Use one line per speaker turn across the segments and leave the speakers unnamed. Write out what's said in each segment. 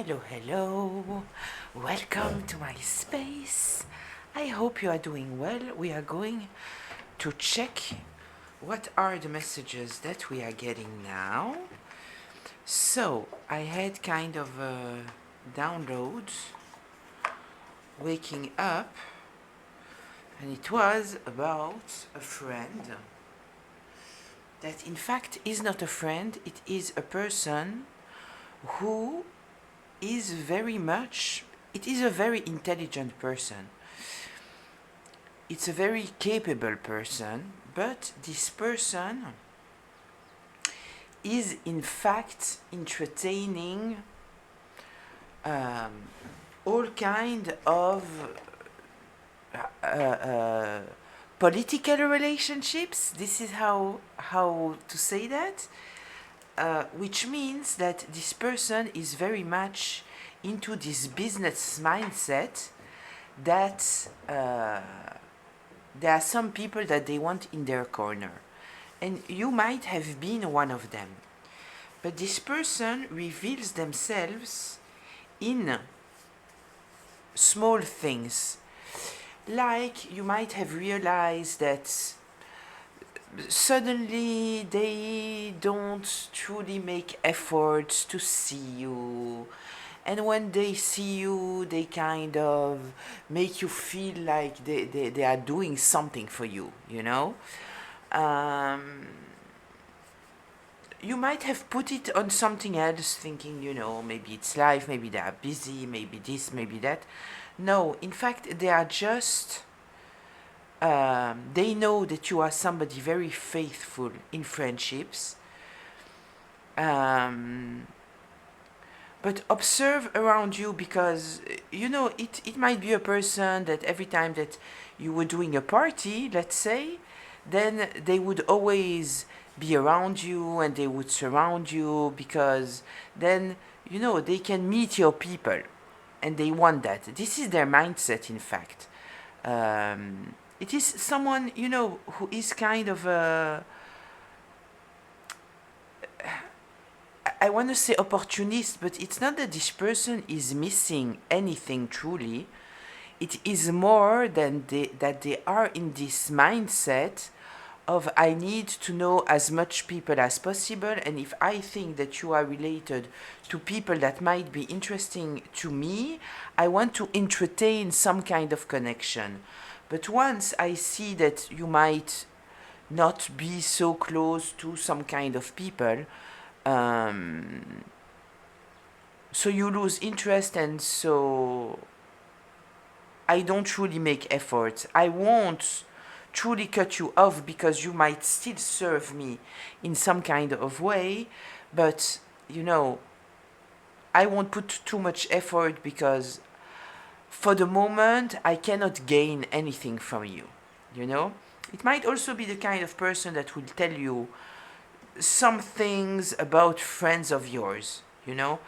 Hello, hello. Welcome to my space. I hope you are doing well. We are going to check what are the messages that we are getting now. So, I had kind of a download waking up, and it was about a friend that, in fact, is not a friend, it is a person who is very much, it is a very intelligent person. It's a very capable person, but this person is in fact entertaining all kind of political relationships. This is how to say that. Which means that this person is very much into this business mindset that there are some people that they want in their corner. And you might have been one of them. But this person reveals themselves in small things. Like you might have realized that suddenly they don't truly make efforts to see you, and when they see you they kind of make you feel like they are doing something for you, you know. You might have put it on something else thinking, you know, maybe it's life, maybe they are busy, maybe this, maybe that. No, in fact they are just they know that you are somebody very faithful in friendships. But observe around you, because you know it might be a person that every time that you were doing a party, let's say, then they would always be around you and they would surround you, because then you know they can meet your people and they want that. This is their mindset, in fact. It is someone, you know, who is kind of a, I want to say opportunist, but it's not that this person is missing anything truly. It is more than that they are in this mindset of I need to know as much people as possible, and if I think that you are related to people that might be interesting to me, I want to entertain some kind of connection. But once I see that you might not be so close to some kind of people, so you lose interest, and so I don't truly make efforts. I won't truly cut you off because you might still serve me in some kind of way, but you know, I won't put too much effort because for the moment I cannot gain anything from you, you know. It might also be the kind of person that will tell you some things about friends of yours, you know.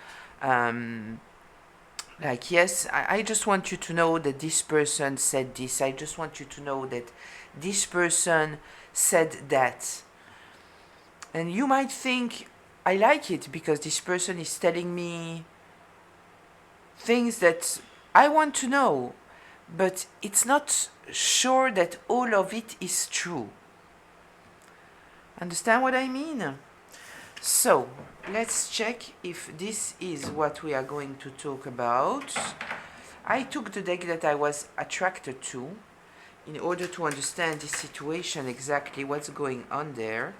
Like, yes, I just want you to know that this person said this. I just want you to know that this person said that. And you might think, I like it because this person is telling me things that I want to know, but it's not sure that all of it is true. Understand what I mean? So, let's check if this is what we are going to talk about. I took the deck that I was attracted to in order to understand this situation, exactly what's going on there.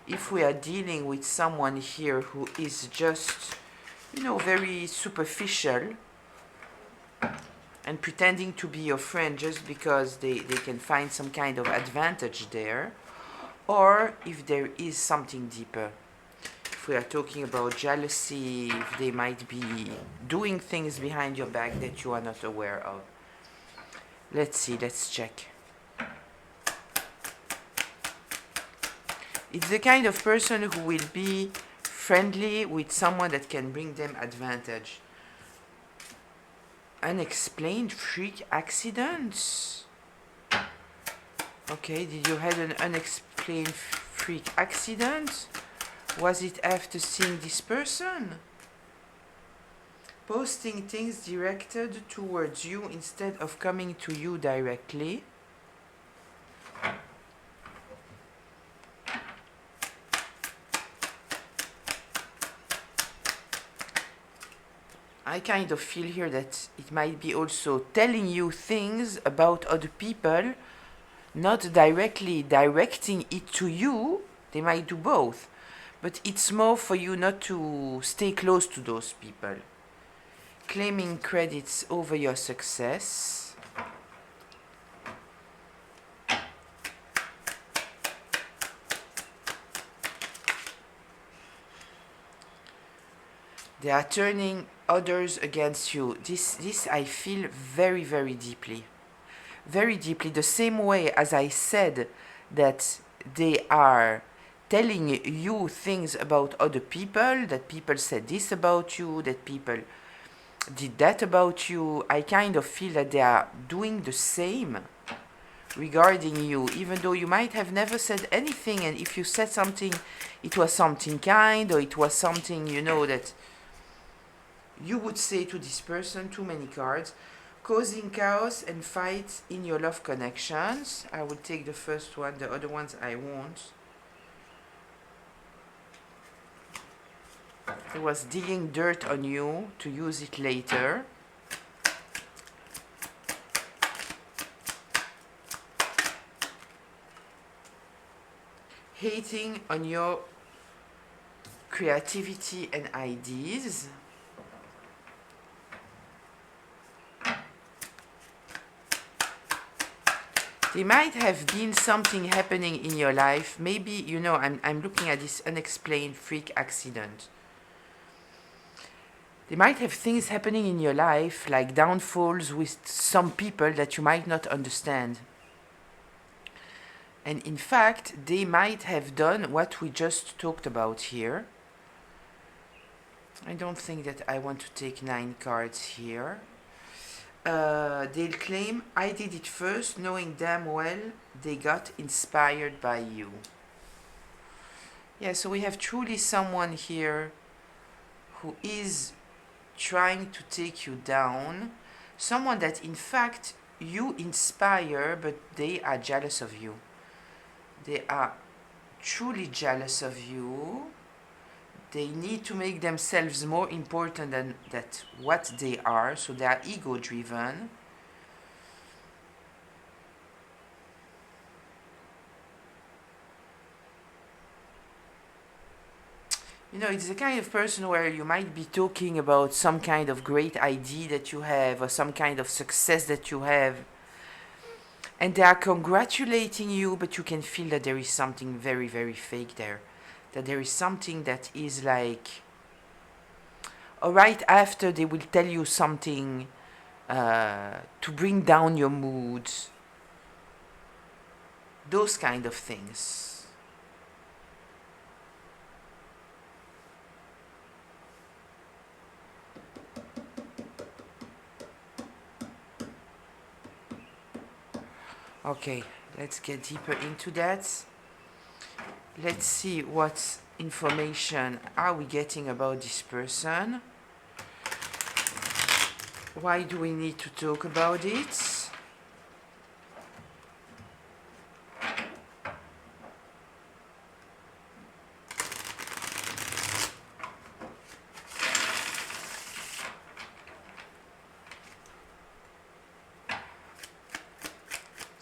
If we are dealing with someone here who is just, you know, very superficial and pretending to be your friend just because they can find some kind of advantage there, or if there is something deeper. If we are talking about jealousy, if they might be doing things behind your back that you are not aware of. Let's see, let's check. It's the kind of person who will be friendly with someone that can bring them advantage. Unexplained freak accidents. Okay, did you have an unexplained freak accident? Was it after seeing this person? posting things directed towards you instead of coming to you directly. I kind of feel here that it might be also telling you things about other people, not directly directing it to you. They might do both, but it's more for you not to stay close to those people. Claiming credits over your success. They are turning others against you. This I feel very, very deeply. Very deeply. The same way as I said that they are telling you things about other people, that people said this about you, that people did that about you. I kind of feel that they are doing the same regarding you, even though you might have never said anything, and if you said something, it was something kind, or it was something, that you would say to this person. Too many cards. Causing chaos and fights in your love connections. I will take the first one, the other ones I won't. It was digging dirt on you to use it later. Hating on your creativity and ideas. There might have been something happening in your life. Maybe, I'm looking at this unexplained freak accident. There might have things happening in your life, like downfalls with some people that you might not understand. And in fact, they might have done what we just talked about here. I don't think that I want to take 9 cards here. They'll claim, I did it first, knowing damn well they got inspired by you. Yeah, so we have truly someone here who is trying to take you down. Someone that in fact you inspire, but they are jealous of you. They are truly jealous of you. They need to make themselves more important than what they are, so they are ego-driven. It's the kind of person where you might be talking about some kind of great idea that you have, or some kind of success that you have, and they are congratulating you, but you can feel that there is something very, very fake there. That there is something that is like, right after they will tell you something to bring down your mood. Those kind of things. Okay, let's get deeper into that. Let's see what information are we getting about this person. Why do we need to talk about it?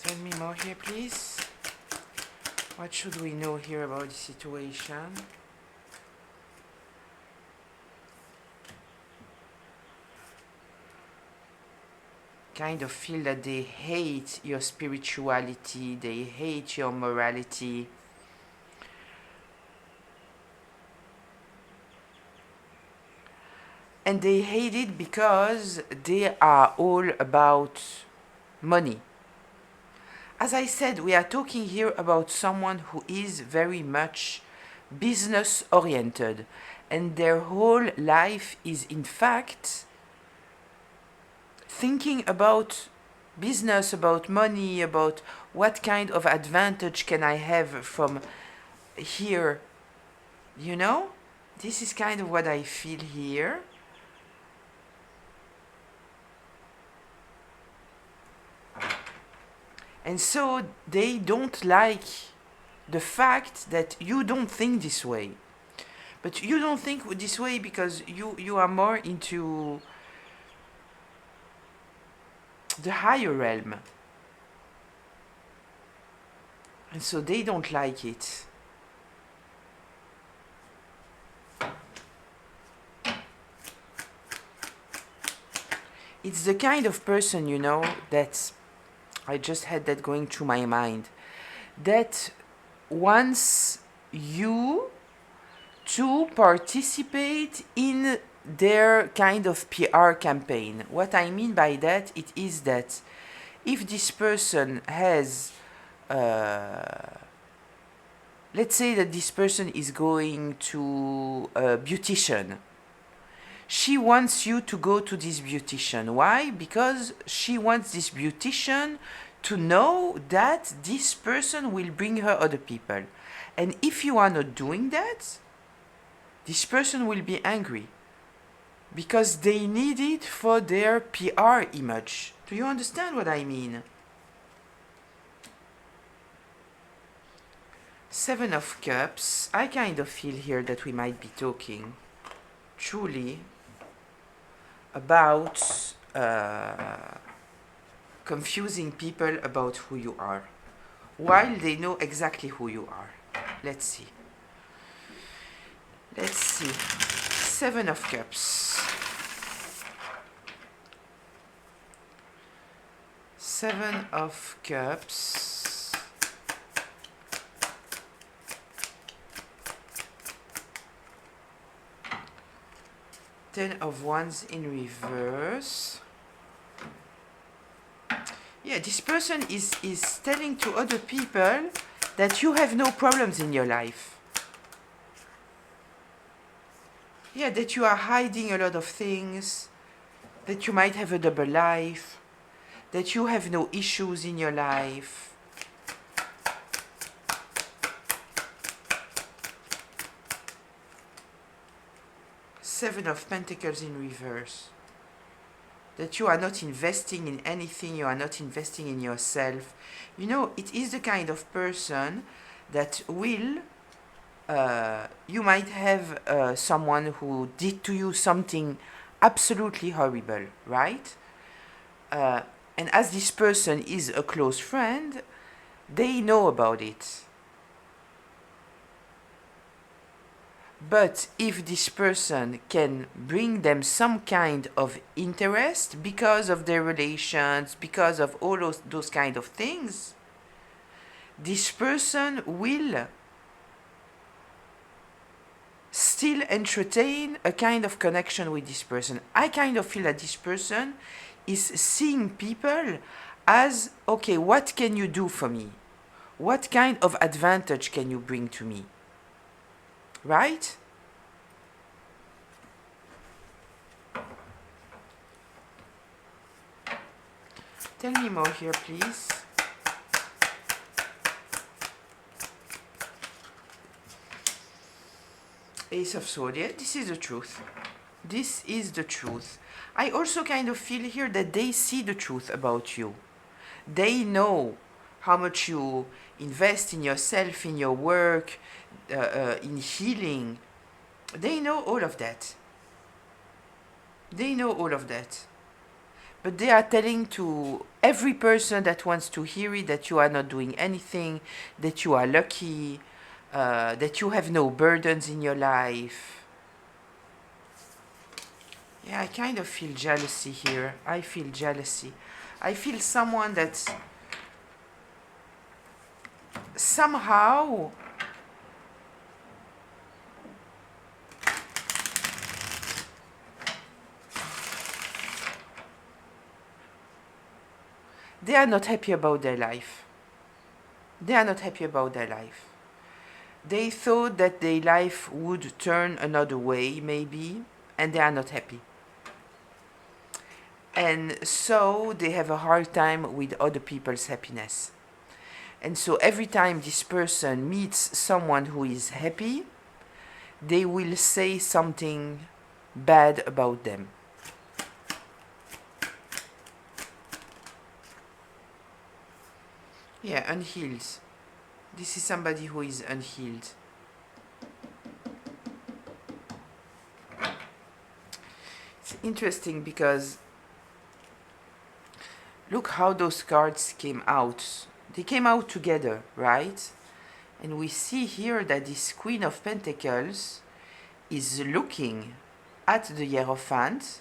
Tell me more here, please. What should we know here about the situation? Kind of feel that they hate your spirituality, they hate your morality. And they hate it because they are all about money. As I said, we are talking here about someone who is very much business oriented, and their whole life is in fact thinking about business, about money, about what kind of advantage can I have from here. This is kind of what I feel here. And so they don't like the fact that you don't think this way. But you don't think this way because you are more into the higher realm. And so they don't like it. It's the kind of person, you know, that I just had that going through my mind, that wants you to participate in their kind of PR campaign. What I mean by that, it is that if this person has, let's say that this person is going to a beautician. She wants you to go to this beautician. Why? Because she wants this beautician to know that this person will bring her other people. And if you are not doing that, this person will be angry because they need it for their PR image. Do you understand what I mean? Seven of Cups. I kind of feel here that we might be talking truly about confusing people about who you are while they know exactly who you are. Let's see. Let's see. Seven of Cups. Seven of Cups. Ten of Wands in reverse. Yeah, this person is telling to other people that you have no problems in your life. Yeah, that you are hiding a lot of things, that you might have a double life, that you have no issues in your life. Seven of Pentacles in reverse. That you are not investing in anything, you are not investing in yourself. You know, it is the kind of person that will, you might have someone who did to you something absolutely horrible, right? And as this person is a close friend, they know about it. But if this person can bring them some kind of interest because of their relations, because of all those kind of things, this person will still entertain a kind of connection with this person. I kind of feel that this person is seeing people as, okay, what can you do for me? What kind of advantage can you bring to me? Right? Tell me more here, please. Ace of Swords. Yeah, this is the truth. This is the truth. I also kind of feel here that they see the truth about you. They know how much you invest in yourself, in your work, in healing. They know all of that. They know all of that. But they are telling to every person that wants to hear it that you are not doing anything, that you are lucky, that you have no burdens in your life. Yeah, I kind of feel jealousy here. I feel jealousy. I feel someone that somehow they are not happy about their life. They are not happy about their life. They thought that their life would turn another way, maybe, and they are not happy. And so they have a hard time with other people's happiness. And so every time this person meets someone who is happy, they will say something bad about them. Yeah, unhealed. This is somebody who is unhealed. It's interesting because look how those cards came out. They came out together, right? And we see here that this Queen of Pentacles is looking at the Hierophant,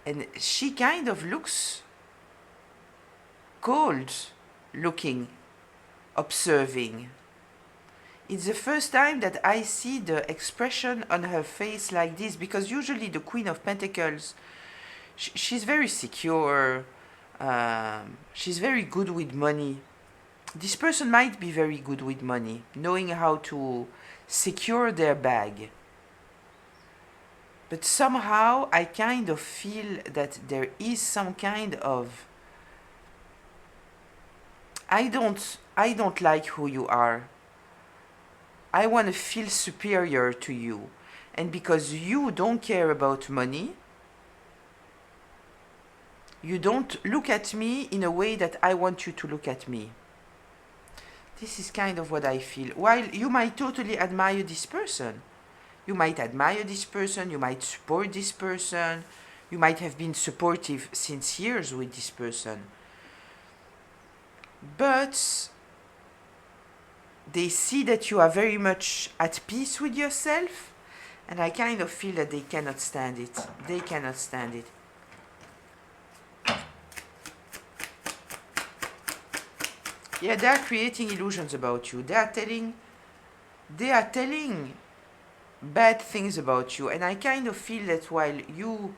and she kind of looks cold, looking, observing. It's the first time that I see the expression on her face like this, because usually the Queen of Pentacles, she's very secure, she's very good with money. This person might be very good with money, knowing how to secure their bag. But somehow I kind of feel that there is some kind of I don't like who you are. I want to feel superior to you. And because you don't care about money, you don't look at me in a way that I want you to look at me. This is kind of what I feel. While you might totally admire this person. You might admire this person, you might support this person, you might have been supportive since years with this person. But they see that you are very much at peace with yourself, and I kind of feel that they cannot stand it. They cannot stand it. Yeah, they are creating illusions about you. They are telling bad things about you, and I kind of feel that while you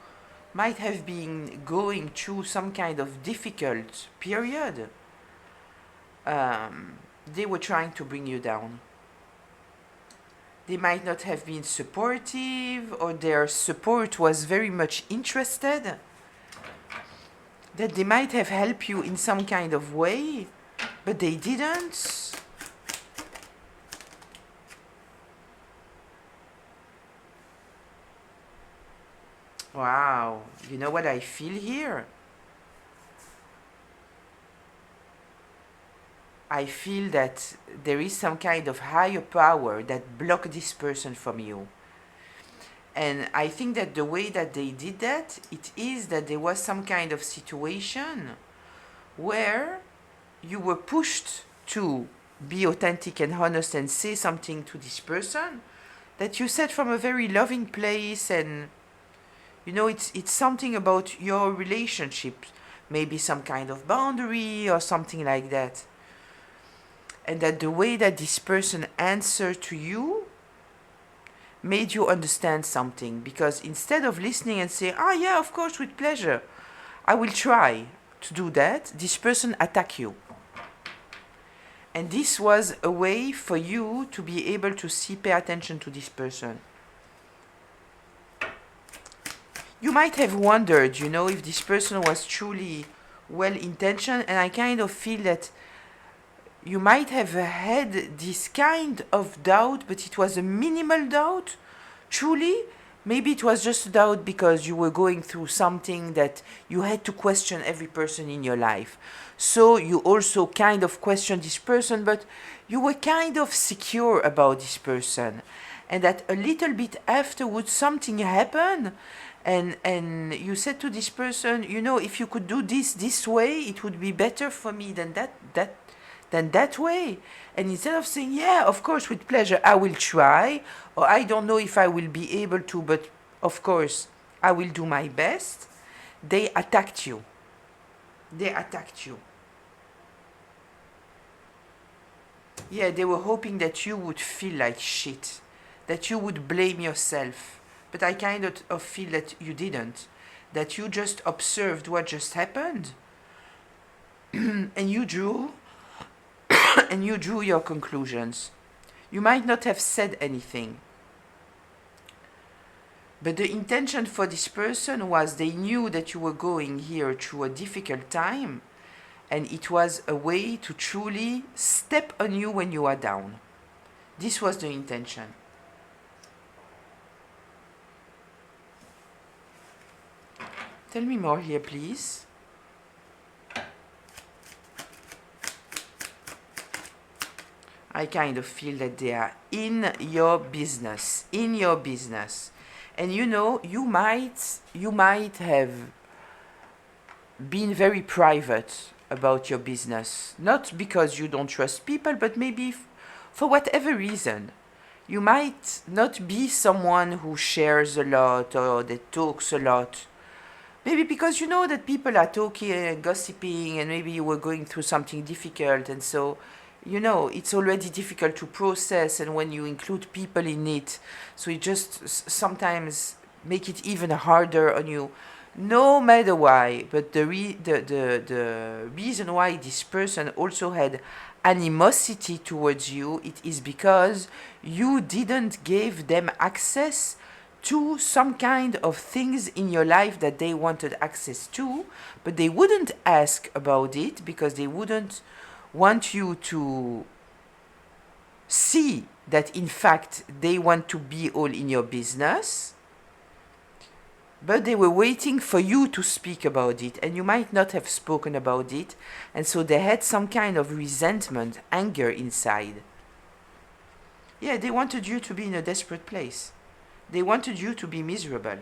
might have been going through some kind of difficult period, they were trying to bring you down. They might not have been supportive, or their support was very much interested, that they might have helped you in some kind of way, but they didn't. Wow, you know what I feel here? I feel that there is some kind of higher power that blocked this person from you. And I think that the way that they did that, it is that there was some kind of situation where you were pushed to be authentic and honest and say something to this person that you said from a very loving place, and you know, it's something about your relationship, maybe some kind of boundary or something like that. And that the way that this person answered to you made you understand something, because instead of listening and saying, "Ah, yeah, of course, with pleasure, I will try to do that," this person attacked you. And this was a way for you to be able to pay attention to this person. You might have wondered, you know, if this person was truly well-intentioned, and I kind of feel that you might have had this kind of doubt, but it was a minimal doubt. Truly, maybe it was just a doubt because you were going through something that you had to question every person in your life. So you also kind of questioned this person, but you were kind of secure about this person. And that a little bit afterwards something happened, and you said to this person, you know, if you could do this way, it would be better for me than that way. And instead of saying, yeah, of course, with pleasure, I will try, or I don't know if I will be able to, but of course, I will do my best, they attacked you. They attacked you. Yeah, they were hoping that you would feel like shit, that you would blame yourself. But I kind of feel that you didn't, that you just observed what just happened, and you drew your conclusions. You might not have said anything, but the intention for this person was they knew that you were going here through a difficult time, and it was a way to truly step on you when you are down. This was the intention. Tell me more here, please. I kind of feel that they are in your business, and you know, you might have been very private about your business, not because you don't trust people, but maybe for whatever reason. You might not be someone who shares a lot or that talks a lot. Maybe because you know that people are talking and gossiping, and maybe you were going through something difficult, and so you know it's already difficult to process, and when you include people in it, so it just sometimes make it even harder on you. No matter why, but the reason why this person also had animosity towards you, it is because you didn't give them access to some kind of things in your life that they wanted access to, but they wouldn't ask about it because they wouldn't want you to see that in fact they want to be all in your business, but they were waiting for you to speak about it, and you might not have spoken about it, and so they had some kind of resentment, anger inside. Yeah, they wanted you to be in a desperate place. They wanted you to be miserable.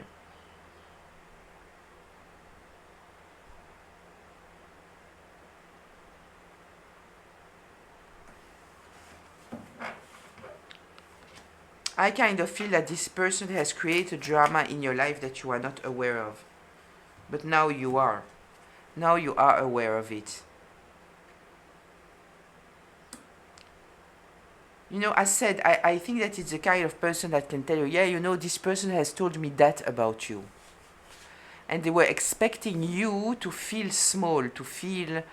I kind of feel that this person has created drama in your life that you are not aware of. But now you are. Now you are aware of it. You know, as said, I think that it's the kind of person that can tell you, yeah, you know, this person has told me that about you. And they were expecting you to feel small, to feel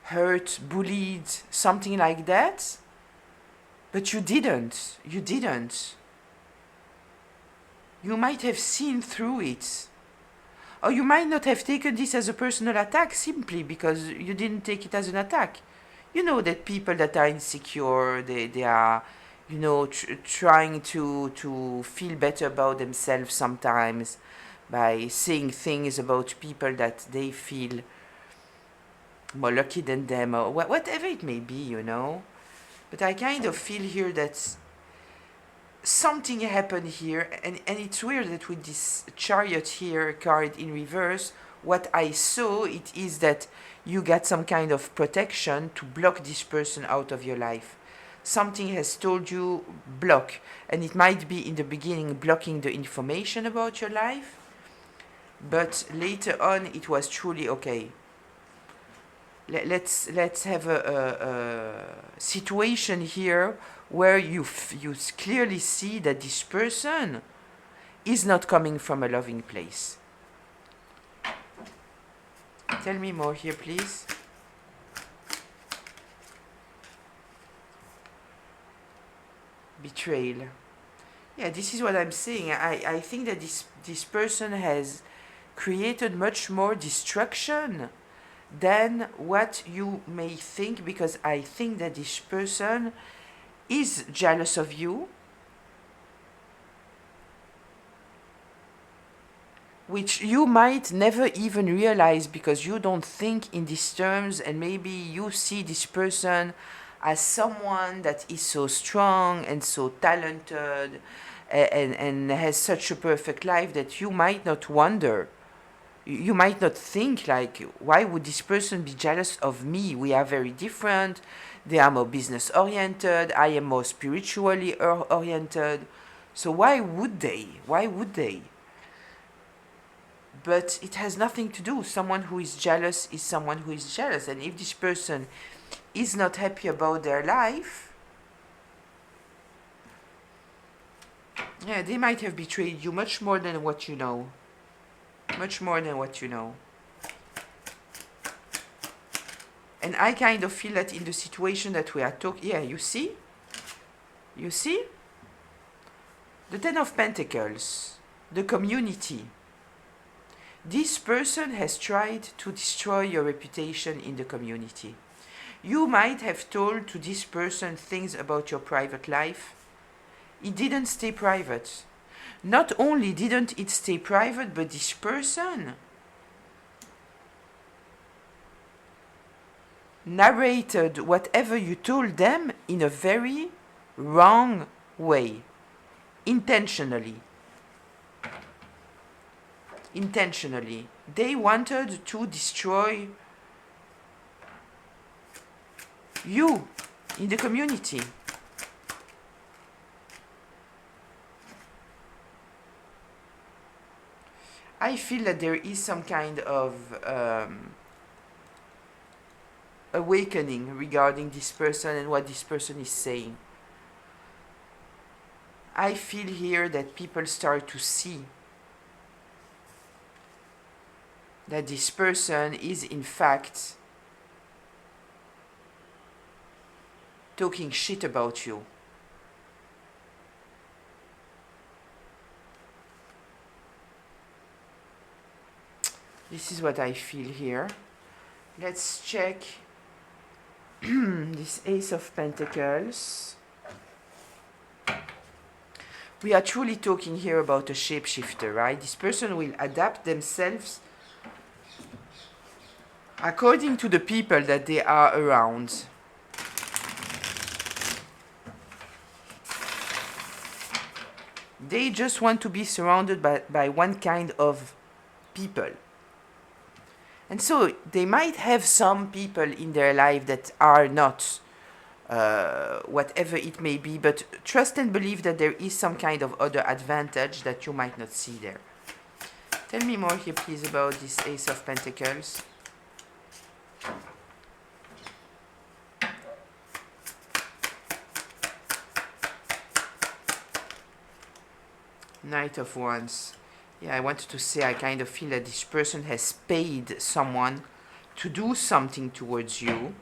hurt, bullied, something like that. But you didn't. You didn't. You might have seen through it. Or you might not have taken this as a personal attack simply because you didn't take it as an attack. You know that people that are insecure, they are, you know, trying to feel better about themselves sometimes by saying things about people that they feel more lucky than them, or whatever it may be, you know. But I kind of feel here that something happened here, and it's weird that with this Chariot here card in reverse, what I saw it is that you got some kind of protection to block this person out of your life. Something has told you block, and it might be in the beginning blocking the information about your life, but later on it was truly okay. Let's have a situation here where you clearly see that this person is not coming from a loving place. Tell me more here, please. Betrayal. Yeah, this is what I'm saying. I think that this person has created much more destruction than what you may think, because I think that this person is jealous of you, which you might never even realize because you don't think in these terms, and maybe you see this person as someone that is so strong and so talented and has such a perfect life that you might not wonder. You might not think like, why would this person be jealous of me? We are very different. They are more business oriented. I am more spiritually oriented. So why would they? Why would they? But it has nothing to do. Someone who is jealous is someone who is jealous. And if this person is not happy about their life, yeah, they might have betrayed you much more than what you know. Much more than what you know. And I kind of feel that in the situation that we are talking, yeah, you see? You see? The Ten of Pentacles, the community. This person has tried to destroy your reputation in the community. You might have told to this person things about your private life. It didn't stay private. Not only didn't it stay private, but this person narrated whatever you told them in a very wrong way, intentionally. Intentionally. They wanted to destroy you in the community. I feel that there is some kind of awakening regarding this person and what this person is saying. I feel here that people start to see that this person is in fact talking shit about you. This is what I feel here. Let's check this Ace of Pentacles. We are truly talking here about a shapeshifter, right? This person will adapt themselves according to the people that they are around. They just want to be surrounded by one kind of people. And so they might have some people in their life that are not whatever it may be, but trust and believe that there is some kind of other advantage that you might not see there. Tell me more here, please, about this Ace of Pentacles. Knight of Wands. Yeah, I wanted to say I kind of feel that this person has paid someone to do something towards you.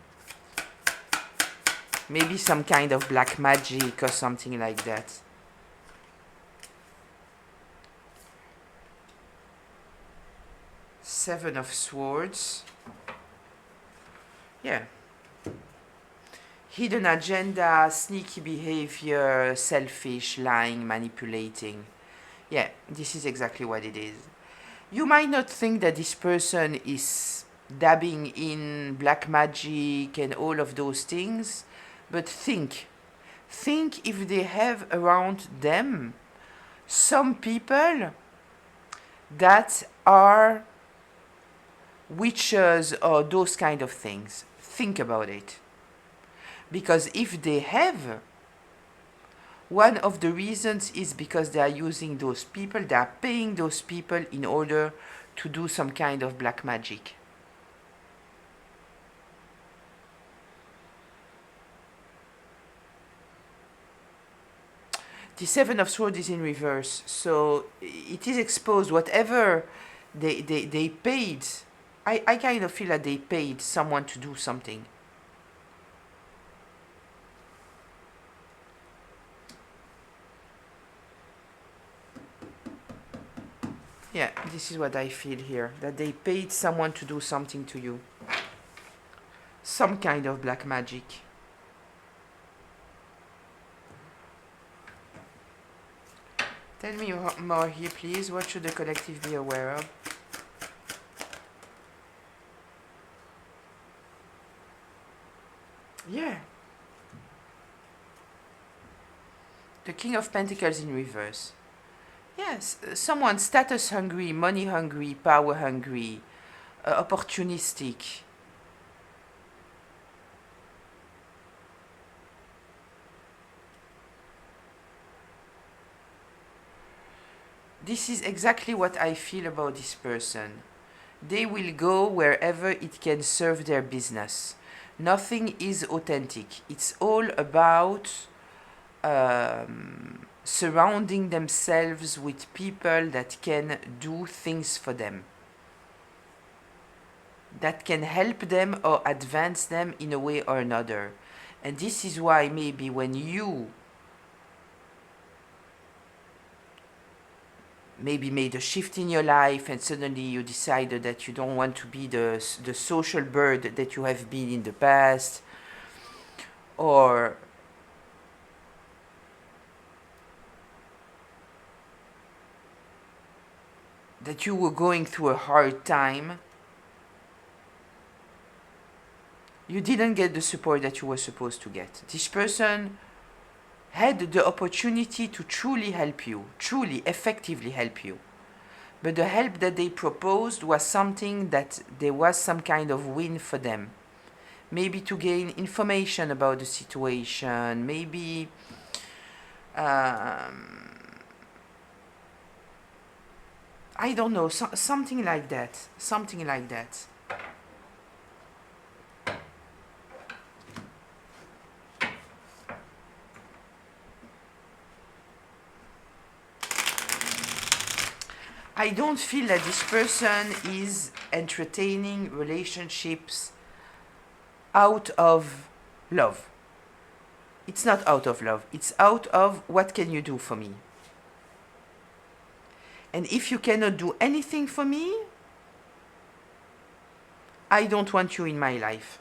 Maybe some kind of black magic or something like that. Seven of Swords. Yeah. Hidden agenda, sneaky behavior, selfish, lying, manipulating. Yeah, this is exactly what it is. You might not think that this person is dabbing in black magic and all of those things, but think if they have around them some people that are witches or those kind of things. Think about it. Because if they have, one of the reasons is because they are using those people, they are paying those people in order to do some kind of black magic. The Seven of Swords is in reverse, so it is exposed. Whatever they paid, I kind of feel that they paid someone to do something. Yeah, this is what I feel here, that they paid someone to do something to you. Some kind of black magic. Tell me more here, please. What should the collective be aware of? Yeah. The King of Pentacles in reverse. Yes, someone status hungry, money hungry, power hungry, opportunistic. This is exactly what I feel about this person. They will go wherever it can serve their business. Nothing is authentic. It's all about surrounding themselves with people that can do things for them, that can help them or advance them in a way or another. And this is why maybe when you maybe made a shift in your life and suddenly you decided that you don't want to be the social bird that you have been in the past, or that you were going through a hard time, you didn't get the support that you were supposed to get. This person had the opportunity to truly help you, truly, effectively help you. But the help that they proposed was something that there was some kind of win for them. Maybe to gain information about the situation, maybe I don't know, something like that, something like that. I don't feel that this person is entertaining relationships out of love. It's not out of love. It's out of what can you do for me? And if you cannot do anything for me, I don't want you in my life.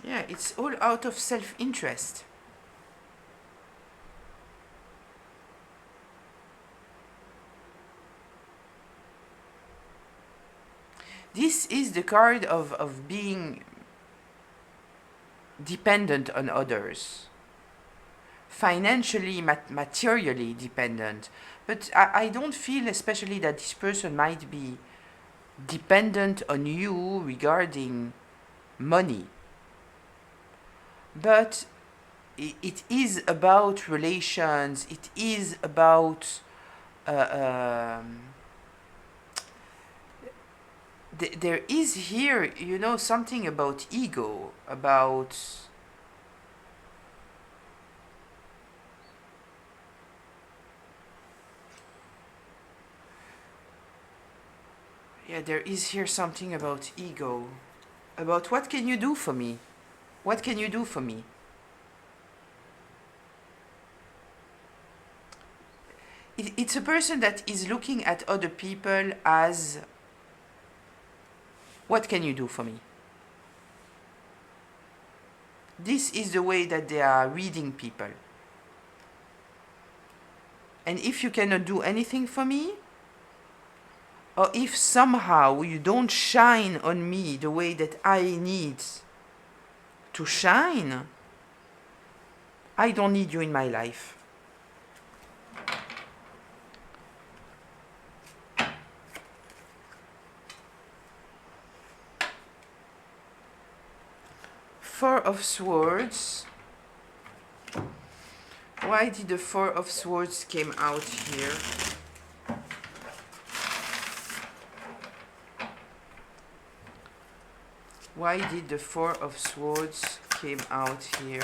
Yeah, it's all out of self-interest. This is the card of being dependent on others. Financially, materially dependent. But I don't feel especially that this person might be dependent on you regarding money. But it is about relations, it is about there is here, you know, something about ego, about yeah, there is here something about ego, about what can you do for me? What can you do for me? It's a person that is looking at other people as, what can you do for me? This is the way that they are reading people. And if you cannot do anything for me, or if somehow you don't shine on me the way that I need to shine, I don't need you in my life. Four of Swords. Why did the Four of Swords came out here? Why did the Four of Swords came out here?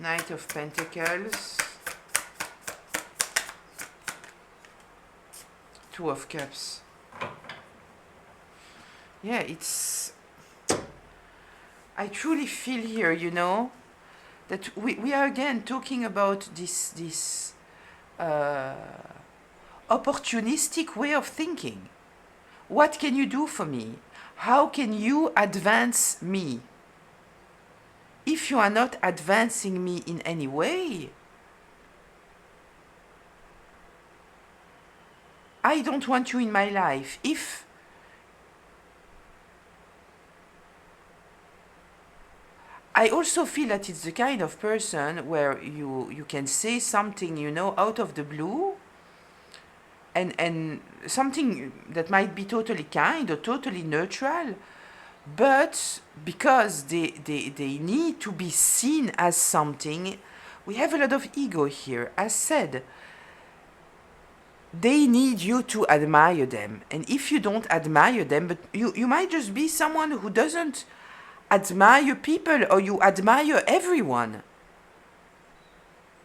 Knight of Pentacles. Two of Cups. Yeah, it's... I truly feel here, you know, that we are again talking about this opportunistic way of thinking. What can you do for me? How can you advance me? If you are not advancing me in any way, I don't want you in my life. If I also feel that it's the kind of person where you can say something, you know, out of the blue, and something that might be totally kind or totally neutral, but because they need to be seen as something, we have a lot of ego here. As said, they need you to admire them. And if you don't admire them, but you might just be someone who doesn't admire people, or you admire everyone,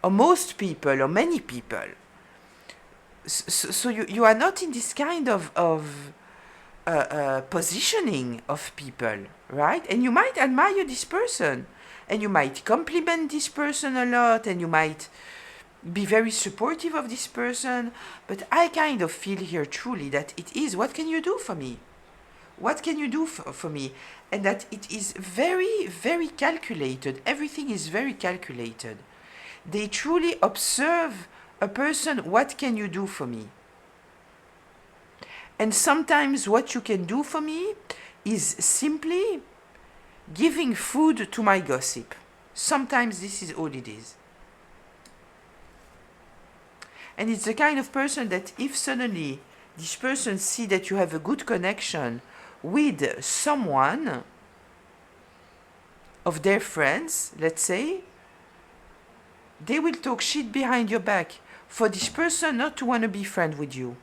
or most people, or many people. So you are not in this kind of positioning of people, right? And you might admire this person, and you might compliment this person a lot, and you might be very supportive of this person, but I kind of feel here truly that it is, what can you do for me? What can you do for me? And that it is very, very calculated. Everything is very calculated. They truly observe a person, what can you do for me? And sometimes what you can do for me is simply giving food to my gossip. Sometimes this is all it is. And it's the kind of person that if suddenly this person see that you have a good connection with someone of their friends, let's say, they will talk shit behind your back for this person not to want to be friend with you.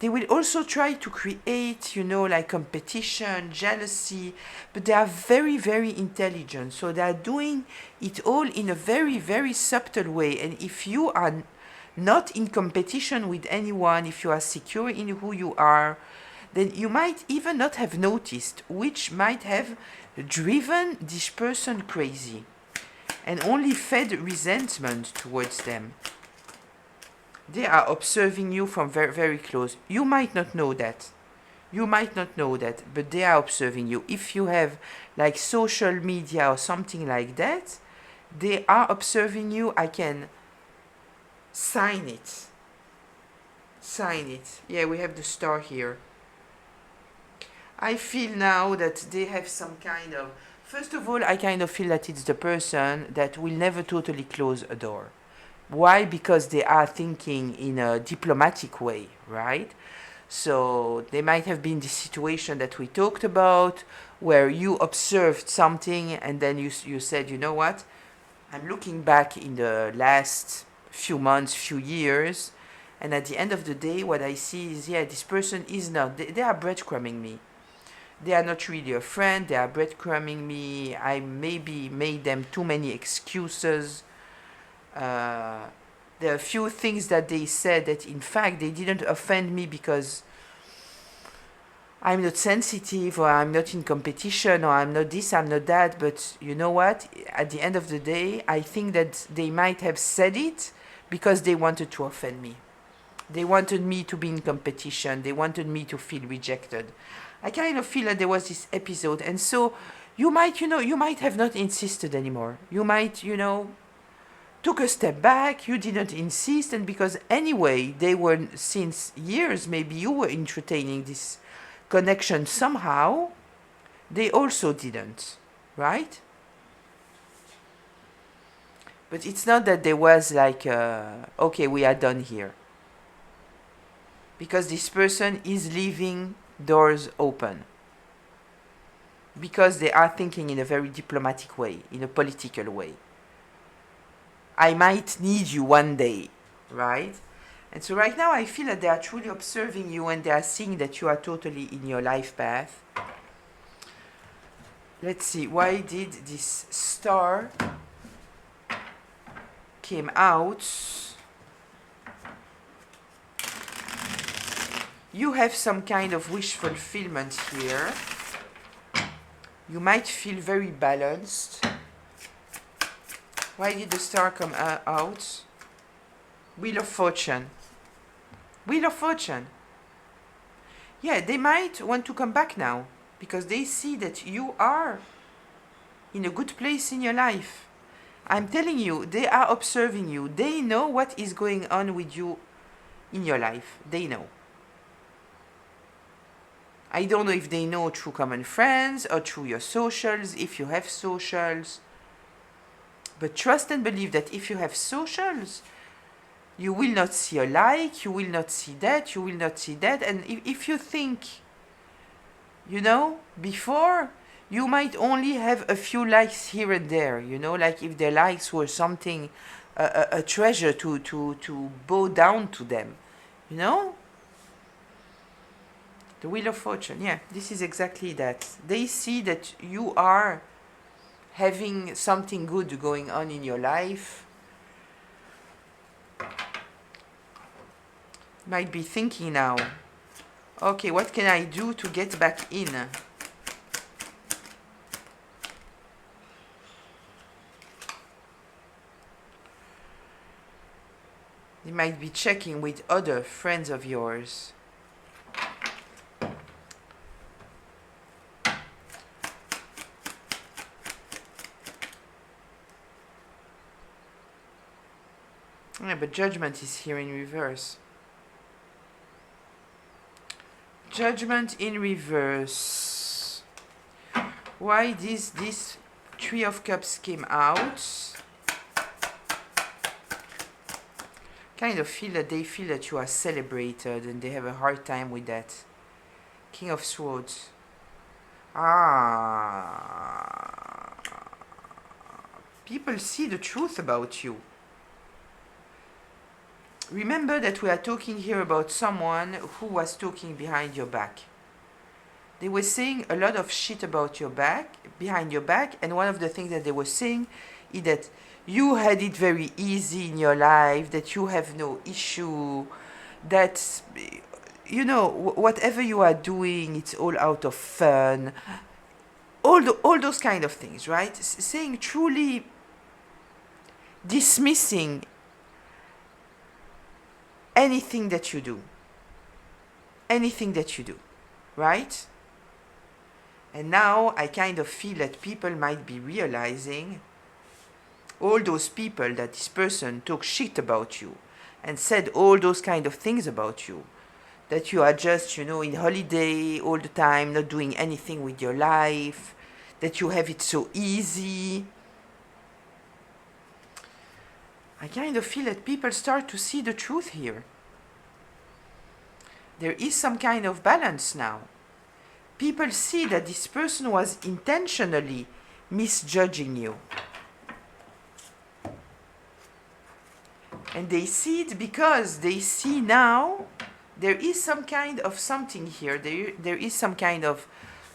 They will also try to create, like competition, jealousy, but they are very, very intelligent. So they are doing it all in a very, very subtle way. And if you are not in competition with anyone, if you are secure in who you are, then you might even not have noticed, which might have driven this person crazy and only fed resentment towards them. They are observing you from very, very close. You might not know that. You might not know that, but they are observing you. If you have like social media or something like that, they are observing you. I can sign it. Sign it. Yeah, we have the star here. I feel now that they have some kind of... First of all, I kind of feel that it's the person that will never totally close a door. Why? Because they are thinking in a diplomatic way, right? So they might have been the situation that we talked about, where you observed something and then you said, you know what? I'm looking back in the last few months, few years, and at the end of the day, what I see is, yeah, this person is not... They are breadcrumbing me. They are not really a friend. They are breadcrumbing me. I maybe made them too many excuses. There are a few things that they said that in fact they didn't offend me because I'm not sensitive or I'm not in competition or I'm not this, I'm not that. But you know what? At the end of the day, I think that they might have said it because they wanted to offend me. They wanted me to be in competition. They wanted me to feel rejected. I kind of feel that there was this episode. And so you might have not insisted anymore. You might, took a step back, you didn't insist, and because anyway, they were, since years, maybe you were entertaining this connection somehow, they also didn't, right? But it's not that there was like, okay, we are done here. Because this person is leaving doors open. Because they are thinking in a very diplomatic way, in a political way. I might need you one day, right? And so right now I feel that they are truly observing you and they are seeing that you are totally in your life path. Let's see, why did this star came out? You have some kind of wish fulfillment here. You might feel very balanced. Why did the star come out? Wheel of Fortune. Wheel of Fortune. Yeah, they might want to come back now because they see that you are in a good place in your life. I'm telling you, they are observing you. They know what is going on with you in your life. They know. I don't know if they know through common friends or through your socials, if you have socials. But trust and believe that if you have socials, you will not see a like, you will not see that, you will not see that. And if you think, before, you might only have a few likes here and there, like if their likes were something, a treasure to bow down to them, The Wheel of Fortune, yeah, this is exactly that. They see that you are having something good going on in your life. Might be thinking now, okay, what can I do to get back in? You might be checking with other friends of yours. Yeah, but Judgment is here in reverse. Judgment in reverse. Why this Three of Cups came out? Kind of feel that they feel that you are celebrated and they have a hard time with that. King of Swords. People see the truth about you. Remember that we are talking here about someone who was talking behind your back. They were saying a lot of shit about your back, behind your back, and one of the things that they were saying is that you had it very easy in your life, that you have no issue, that, you know, whatever you are doing, it's all out of fun. All those kind of things, right? Saying truly dismissing anything that you do. Anything that you do, right? And now I kind of feel that people might be realizing, all those people that this person talk shit about you and said all those kind of things about you, that you are just, you know, in holiday all the time, not doing anything with your life, that you have it so easy. I kind of feel that people start to see the truth here. There is some kind of balance now. People see that this person was intentionally misjudging you. And they see it because they see now there is some kind of something here. There is some kind of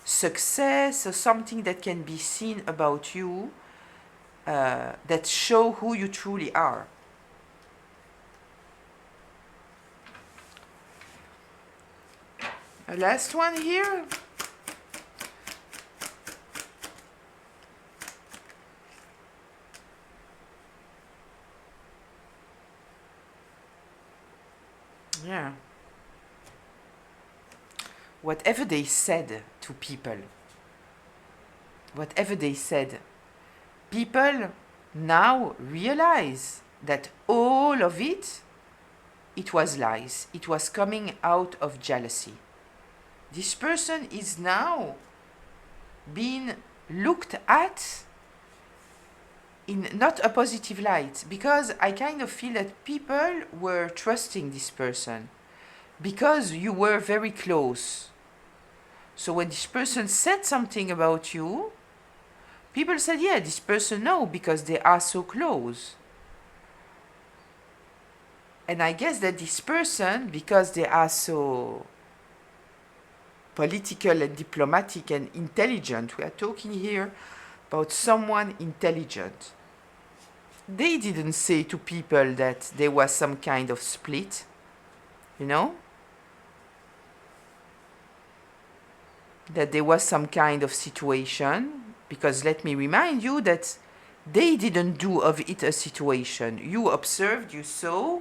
success or something that can be seen about you that show who you truly are. A last one here. Yeah. Whatever they said to people, whatever they said, people now realize that all of it was lies. It was coming out of jealousy. This person is now being looked at in not a positive light, because I kind of feel that people were trusting this person because you were very close. So when this person said something about you, people said, yeah, this person no, because they are so close. And I guess that this person, because they are so political and diplomatic and intelligent, we are talking here about someone intelligent. They didn't say to people that there was some kind of split, you know? That there was some kind of situation, because let me remind you that they didn't do of it a situation. You observed, you saw,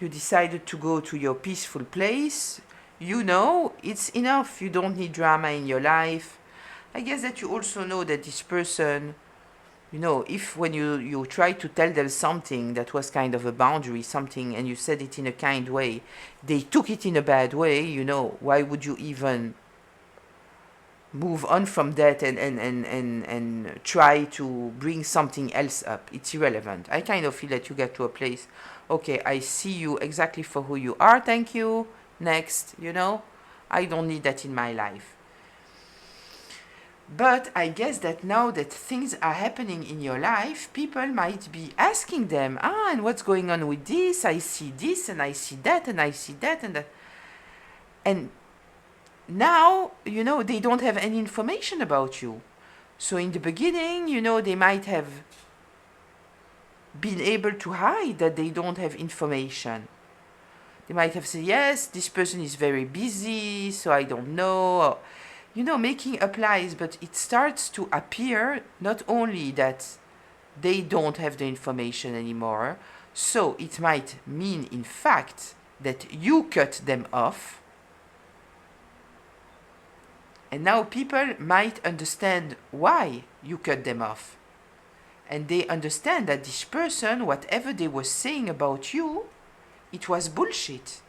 you decided to go to your peaceful place. You know, it's enough. You don't need drama in your life. I guess that you also know that this person, you know, if when you try to tell them something that was kind of a boundary, something, and you said it in a kind way, they took it in a bad way, you know, why would you even move on from that and try to bring something else up? It's irrelevant. I kind of feel that you get to a place, okay, I see you exactly for who you are, thank you, next, you know, I don't need that in my life. But I guess that now that things are happening in your life, people might be asking them, and what's going on with this? I see this and I see that and I see that and that. And now, you know, they don't have any information about you. So in the beginning, you know, they might have been able to hide that they don't have information. They might have said, yes, this person is very busy, so I don't know. You know, making up lies, but it starts to appear not only that they don't have the information anymore, So it might mean, in fact, that you cut them off. And now people might understand why you cut them off. And they understand that this person, whatever they were saying about you, it was bullshit.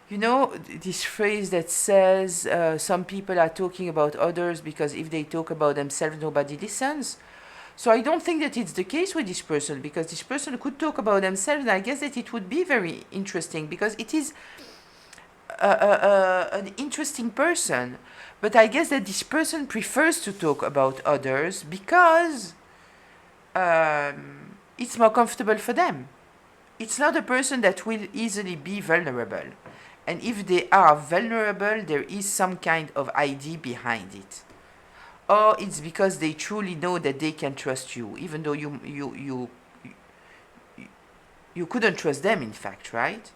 You know, this phrase that says some people are talking about others because if they talk about themselves, nobody listens. So I don't think that it's the case with this person, because this person could talk about themselves, and I guess that it would be very interesting, because it is an interesting person. But I guess that this person prefers to talk about others because it's more comfortable for them. It's not a person that will easily be vulnerable. And if they are vulnerable, there is some kind of idea behind it. Or it's because they truly know that they can trust you, even though you couldn't trust them, in fact, right?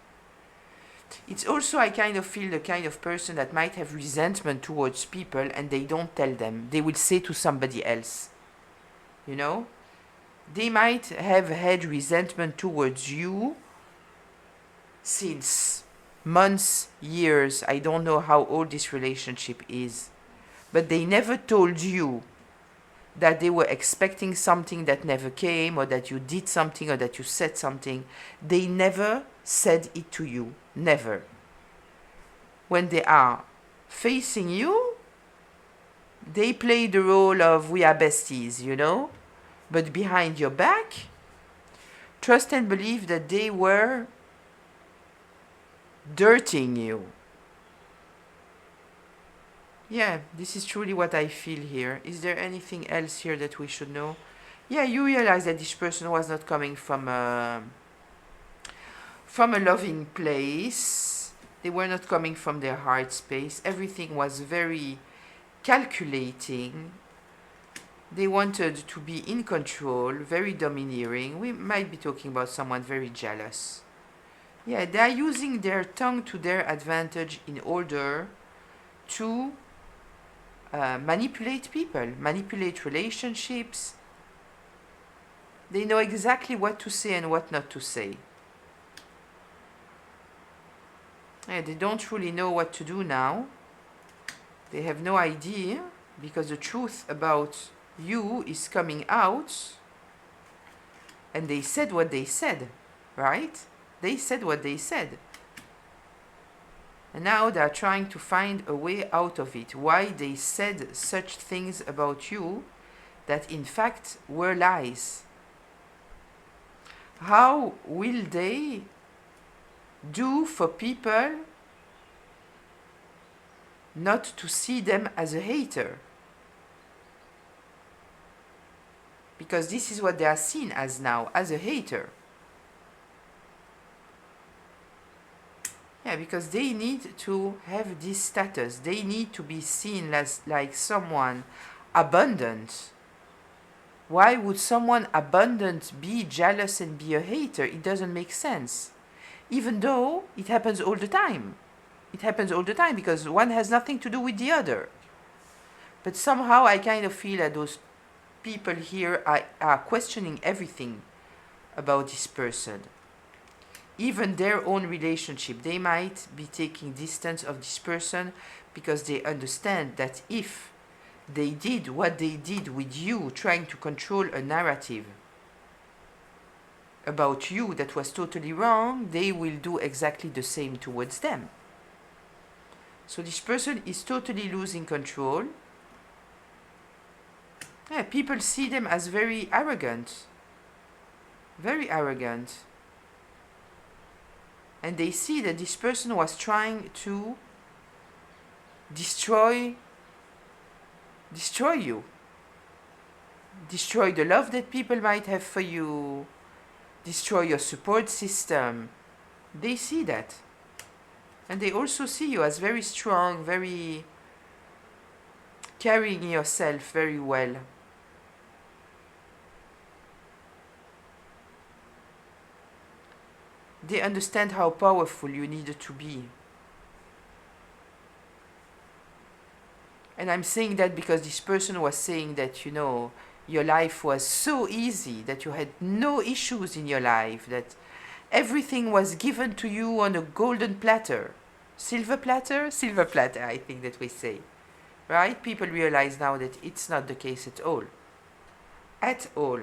It's also, I kind of feel, the kind of person that might have resentment towards people and they don't tell them. They will say to somebody else. You know? They might have had resentment towards you since months, years. I don't know how old this relationship is. But they never told you that they were expecting something that never came, or that you did something, or that you said something. They never said it to you. Never. When they are facing you, they play the role of we are besties, you know? But behind your back, trust and believe that they were dirtying you. Yeah, this is truly what I feel here. Is there anything else here that we should know? Yeah, you realize that this person was not coming from a loving place. They were not coming from their heart space. Everything was very calculating. They wanted to be in control, very domineering. We might be talking about someone very jealous. Yeah, they are using their tongue to their advantage in order to manipulate people, manipulate relationships. They know exactly what to say and what not to say. Yeah, they don't really know what to do now. They have no idea, because the truth about you is coming out. And they said what they said, right? They said what they said. And now they are trying to find a way out of it. Why they said such things about you that in fact were lies. How will they do for people not to see them as a hater? Because this is what they are seen as now, as a hater. Yeah, because they need to have this status. They need to be seen as like someone abundant. Why would someone abundant be jealous and be a hater? It doesn't make sense. Even though it happens all the time. It happens all the time because one has nothing to do with the other. But somehow I kind of feel that those people here are questioning everything about this person. Even their own relationship. They might be taking distance of this person because they understand that if they did what they did with you, trying to control a narrative about you that was totally wrong, they will do exactly the same towards them. So this person is totally losing control. Yeah, people see them as very arrogant. Very arrogant. And they see that this person was trying to destroy you. Destroy the love that people might have for you. Destroy your support system. They see that. And they also see you as very strong, very carrying yourself very well. They understand how powerful you needed to be. And I'm saying that because this person was saying that, you know, your life was so easy, that you had no issues in your life, that everything was given to you on a golden platter. Silver platter? Silver platter, I think that we say. Right? People realize now that it's not the case at all. At all.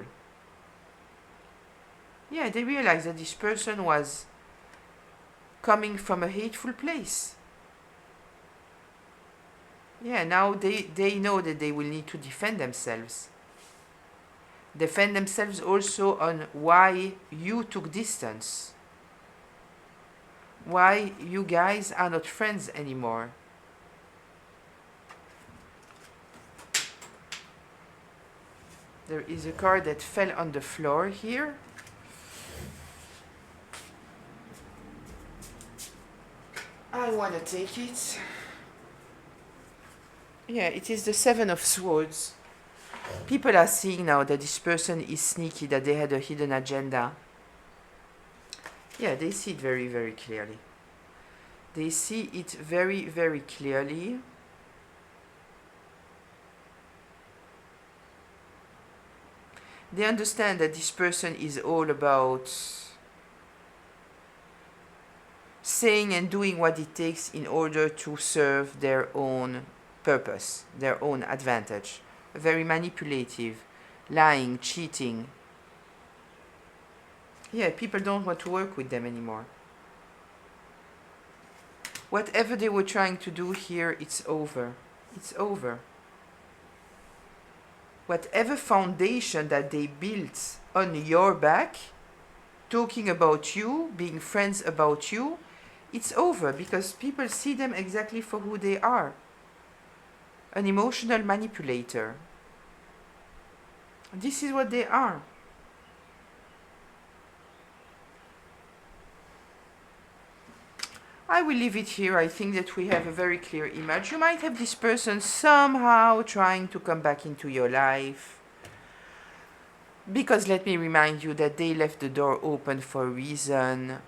Yeah, they realize that this person was coming from a hateful place. Yeah, now they know that they will need to defend themselves. Defend themselves also on why you took distance. Why you guys are not friends anymore. There is a card that fell on the floor here. I want to take it. Yeah, it is the Seven of Swords. People are seeing now that this person is sneaky, that they had a hidden agenda. Yeah, they see it very, very clearly. They see it very, very clearly. They understand that this person is all about saying and doing what it takes in order to serve their own purpose, their own advantage. Very manipulative, lying, cheating. Yeah, people don't want to work with them anymore. Whatever they were trying to do here, it's over. It's over. Whatever foundation that they built on your back, talking about you, being friends about you, it's over, because people see them exactly for who they are. An emotional manipulator. This is what they are. I will leave it here. I think that we have a very clear image. You might have this person somehow trying to come back into your life. Because let me remind you that they left the door open for a reason.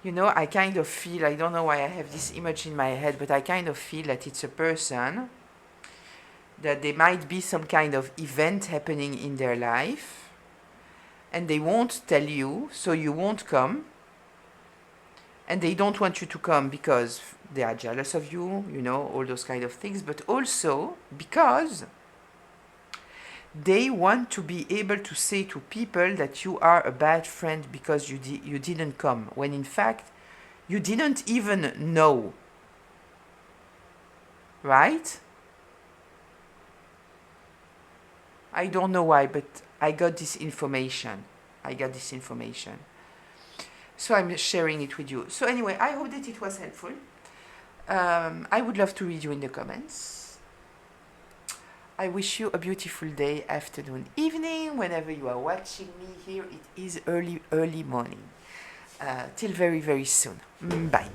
You know, I kind of feel, I don't know why I have this image in my head, but I kind of feel that it's a person, that there might be some kind of event happening in their life, and they won't tell you, so you won't come, and they don't want you to come because they are jealous of you, you know, all those kind of things, but also because they want to be able to say to people that you are a bad friend because you didn't come, when in fact you didn't even know. Right? I don't know why, but I got this information. So I'm sharing it with you. So anyway, I hope that it was helpful. I would love to read you in the comments. I wish you a beautiful day, afternoon, evening, whenever you are watching me. Here it is early morning. Till very, very soon. Bye.